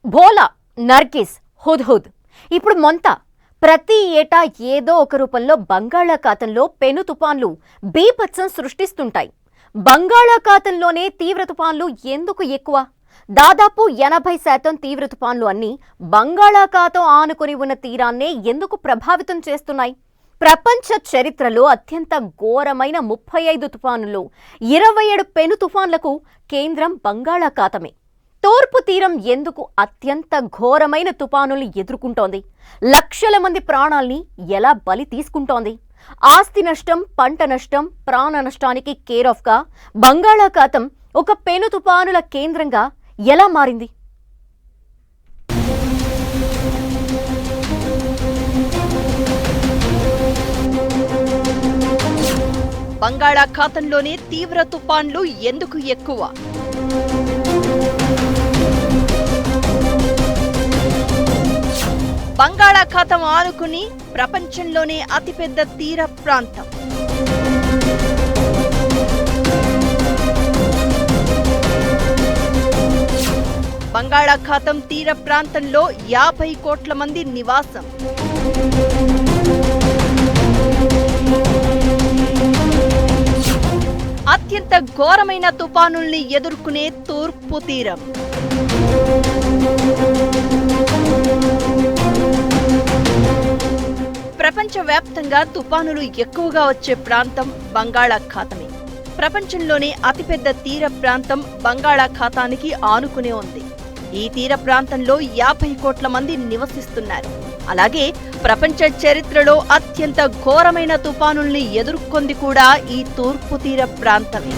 Bhola, Nargis, Hudhud ఇప్పుడు మొంత ప్రతి ఏటా ఏదో ఒక రూపంలో బంగాళాఖాతంలో పెను తుపాన్లు బీభత్సం సృష్టిస్తుంటాయి. బంగాళాఖాతంలోనే తీవ్ర తుపాన్లు ఎందుకు ఎక్కువ? దాదాపు 80% తీవ్ర తుపాన్లు అన్ని బంగాళాఖాతం ఆనుకుని ఉన్న తీరాన్నే ఎందుకు ప్రభావితం చేస్తున్నాయి? ప్రపంచ చరిత్రలో అత్యంత ఘోరమైన 35 తుఫానుల్లో 27 పెను తుఫాన్లకు కేంద్రం బంగాళాఖాతమే. తూర్పు తీరం ఎందుకు అత్యంత ఘోరమైన తుపానుల్ని ఎదుర్కొంటోంది? లక్షల మంది ప్రాణాల్ని ఎలా బలి తీసుకుంటోంది? ఆస్తి నష్టం, పంట నష్టం, ప్రాణ నష్టానికి కేర్ ఆఫ్ గా బంగాళాఖాతం ఒక పెను తుపానుల కేంద్రంగా ఎలా మారింది? బంగాళాఖాతంలోనే తీవ్ర తుపాన్లు ఎందుకు ఎక్కువ? బంగాళాఖాతం ఆనుకుని ప్రపంచంలోనే అతిపెద్ద తీర ప్రాంతం. బంగాళాఖాతం తీర ప్రాంతంలో 50 కోట్ల మంది నివాసం. అత్యంత ఘోరమైన తుపానుల్ని ఎదుర్కొనే తూర్పు తీరం. ప్రపంచవ్యాప్తంగా తుపానులు ఎక్కువగా వచ్చే ప్రాంతం బంగాళాఖాతమే. ప్రపంచంలోనే అతిపెద్ద తీర ప్రాంతం బంగాళాఖాతానికి ఆనుకునే ఉంది. ఈ తీర ప్రాంతంలో 50 కోట్ల మంది నివసిస్తున్నారు. అలాగే ప్రపంచ చరిత్రలో అత్యంత ఘోరమైన తుపానుల్ని ఎదుర్కొంది కూడా ఈ తూర్పు తీర ప్రాంతమే.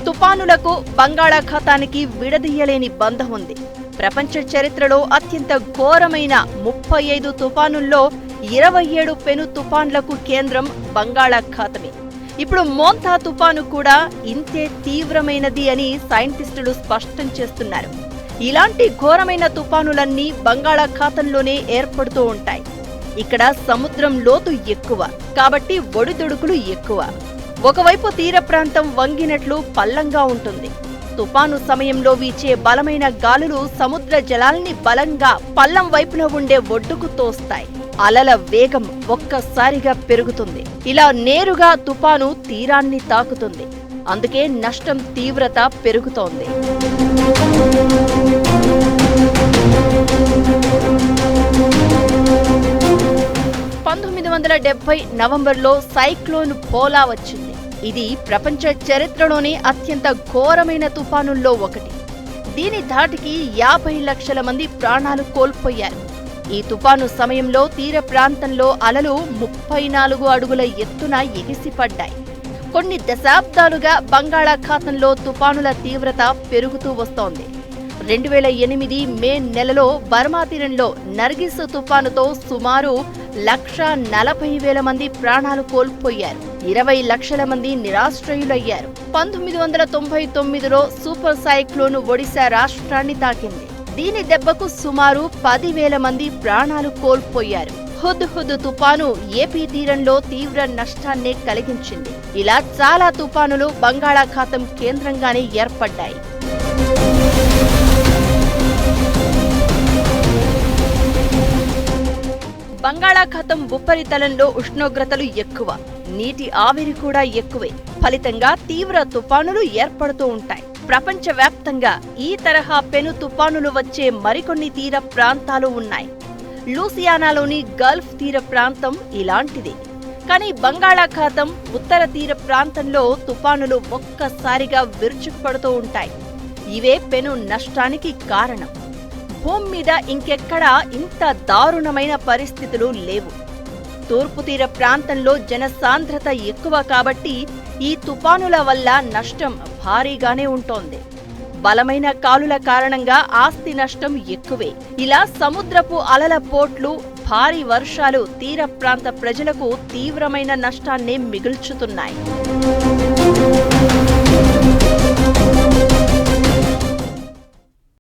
తుపానులకు బంగాళాఖాతానికి విడదీయలేని బంధం ఉంది. ప్రపంచ చరిత్రలో అత్యంత ఘోరమైన 35 తుపానుల్లో 27 పెను తుపాన్లకు కేంద్రం బంగాళాఖాతమే. ఇప్పుడు మోంతా తుపాను కూడా ఇంతే తీవ్రమైనది అని సైంటిస్టులు స్పష్టం చేస్తున్నారు. ఇలాంటి ఘోరమైన తుపానులన్నీ బంగాళాఖాతంలోనే ఏర్పడుతూ ఉంటాయి. ఇక్కడ సముద్రం లోతు ఎక్కువ కాబట్టి ఒడిదుడుకులు ఎక్కువ. ఒకవైపు తీర ప్రాంతం వంగినట్లు పల్లంగా ఉంటుంది. తుపాను సమయంలో వీచే బలమైన గాలులు సముద్ర జలాల్ని బలంగా పల్లం వైపున ఉండే ఒడ్డుకు తోస్తాయి. అలల వేగం ఒక్కసారిగా పెరుగుతుంది. ఇలా నేరుగా తుపాను తీరాన్ని తాకుతుంది. అందుకే నష్టం తీవ్రత పెరుగుతోంది. 1970 నవంబర్లో సైక్లోన్ భోలా వచ్చింది. ఇది ప్రపంచ చరిత్రలోనే అత్యంత ఘోరమైన తుపానుల్లో ఒకటి. దీని ధాటికి 50 లక్షల మంది ప్రాణాలు కోల్పోయారు. ఈ తుపాను సమయంలో తీర ప్రాంతంలో అలలు 34 అడుగుల ఎత్తున ఎగిసిపడ్డాయి. కొన్ని దశాబ్దాలుగా బంగాళాఖాతంలో తుపానుల తీవ్రత పెరుగుతూ వస్తోంది. 2008 మే నెలలో బర్మా తీరంలో నర్గిస్ తుపానుతో సుమారు 1,40,000 మంది ప్రాణాలు కోల్పోయారు. 20 లక్షల మంది నిరాశ్రయులయ్యారు. 1999లో సూపర్ సైక్లోన్ ఒడిశా రాష్ట్రాన్ని తాకింది. దీని దెబ్బకు సుమారు 10,000 మంది ప్రాణాలు కోల్పోయారు. హుద్హుద్ తుపాను ఏపీ తీరంలో తీవ్ర నష్టాన్ని కలిగించింది. ఇలా చాలా తుపానులు బంగాళాఖాతం కేంద్రంగానే ఏర్పడ్డాయి. బంగాళాఖాతం ఉపరితలంలో ఉష్ణోగ్రతలు ఎక్కువ, నీటి ఆవిరి కూడా ఎక్కువే. ఫలితంగా తీవ్ర తుపానులు ఏర్పడుతూ ఉంటాయి. ప్రపంచవ్యాప్తంగా ఈ తరహా పెను తుపానులు వచ్చే మరికొన్ని తీర ప్రాంతాలు ఉన్నాయి. లూసియానాలోని గల్ఫ్ తీర ప్రాంతం ఇలాంటిదే. కానీ బంగాళాఖాతం ఉత్తర తీర ప్రాంతంలో తుపానులు ఒక్కసారిగా విరుచుకుపడుతూ ఉంటాయి. ఇవే పెను నష్టానికి కారణం. భూమి మీద ఇంకెక్కడా ఇంత దారుణమైన పరిస్థితులు లేవు. తూర్పు తీర ప్రాంతంలో జనసాంద్రత ఎక్కువ కాబట్టి ఈ తుపానుల వల్ల నష్టం భారీగానే ఉంటోంది. బలమైన కాలుల కారణంగా ఆస్తి నష్టం ఎక్కువే. ఇలా సముద్రపు అలల పోట్లు, భారీ వర్షాలు తీర ప్రాంత ప్రజలకు తీవ్రమైన నష్టాన్ని మిగుల్చుతున్నాయి.